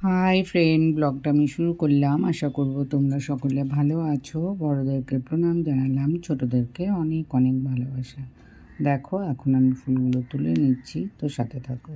Hi friend, ব্লগটা আমি শুরু করলাম। আশা করব তোমরা সকলে ভালো আছো। বড়োদেরকে প্রণাম জানালাম, ছোটোদেরকে অনেক অনেক ভালোবাসা। দেখো এখন আমি ফুলগুলো তুলে নিচ্ছি, তো সাথে থাকো।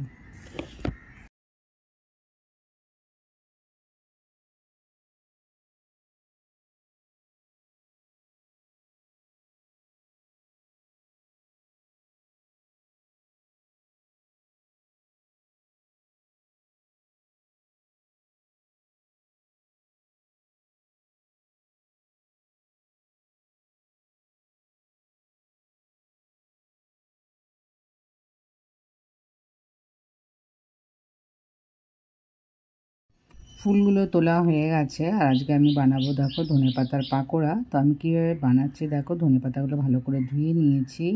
ফুলগুলো তোলা হয়ে গেছে, আর আজকে আমি বানাবো দেখো ধনেপাতার পাকোড়া। তো আমি কীভাবে বানাচ্ছি দেখো, ধনেপাতাগুলো ভালো করে ধুয়ে নিয়েছি,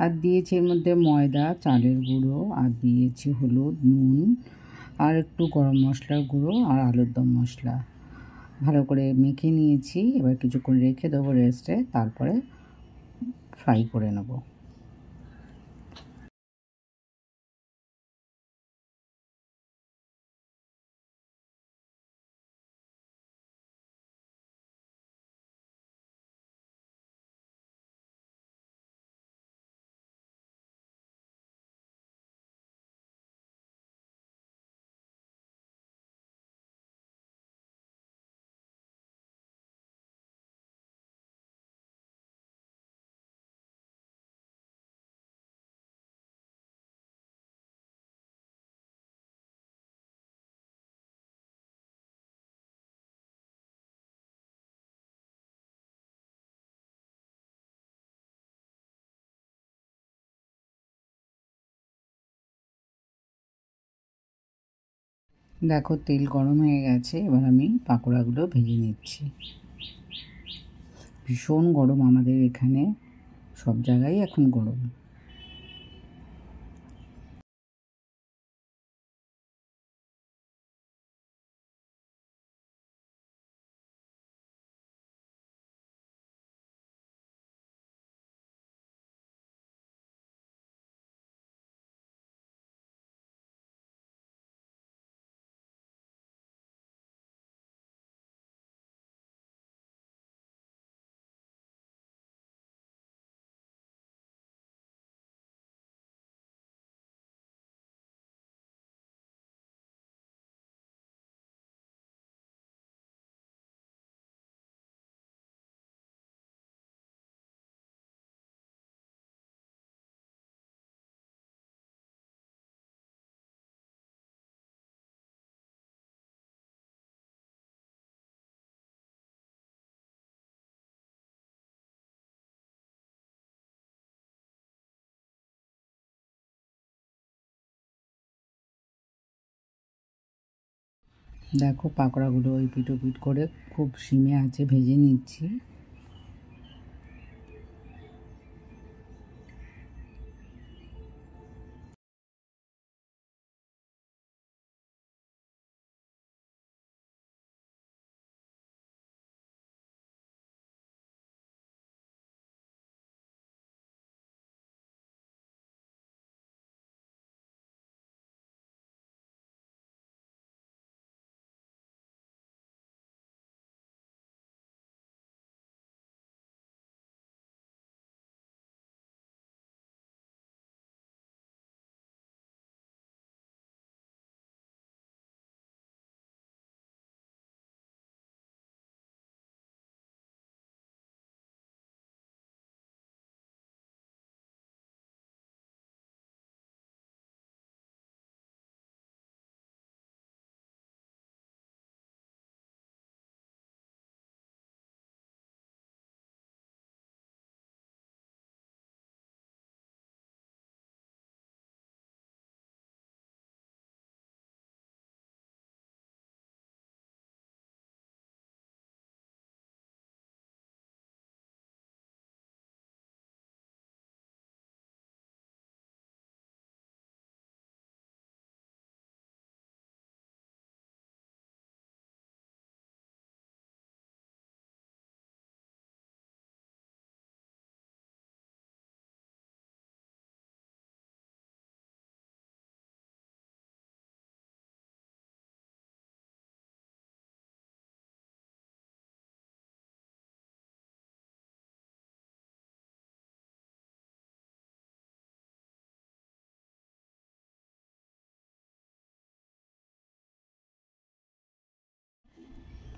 আর দিয়েছি এর মধ্যে ময়দা, চালের গুঁড়ো, আর দিয়েছি হলুদ, নুন, আর একটু গরম মশলার গুঁড়ো, আর আলুর দম মশলা। ভালো করে মেখে নিয়েছি, এবার কিছুক্ষণ রেখে দেবো রেস্টে, তারপরে ফ্রাই করে নেব। দেখো তেল গরম হয়ে গেছে, এবার আমি পাকোড়াগুলো ভেজে নিচ্ছি। ভীষণ গরম আমাদের এখানে, সব জায়গায় এখন গরম। দেখো পাকোড়াগুলো ওই পিঠ ওপিঠ করে খুব সিমে আছে ভেজে নিচ্ছি।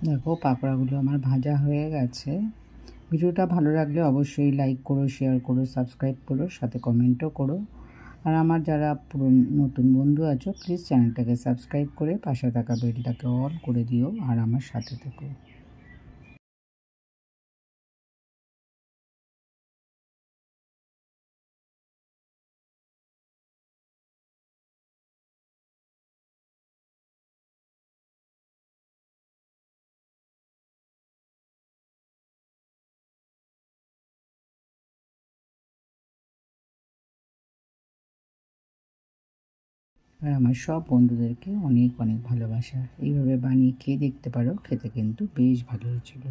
দেখো পাকোড়াগুলো আমার ভাজা হয়ে গেছে। ভিডিওটা ভালো লাগলে অবশ্যই লাইক করো, শেয়ার করো, সাবস্ক্রাইব করো, সাথে কমেন্টও করো। আর আমার যারা নতুন বন্ধু আছো প্লিজ চ্যানেলটাকে সাবস্ক্রাইব করে পাশে থাকা বেলটাকে অল করে দিও আর আমার সাথে থেকো। আর আমার সব বন্ধুদেরকে অনেক অনেক ভালোবাসা। এইভাবে বানিয়ে খেয়ে দেখতে পারো, খেতে কিন্তু বেশ ভালো হয়েছিল।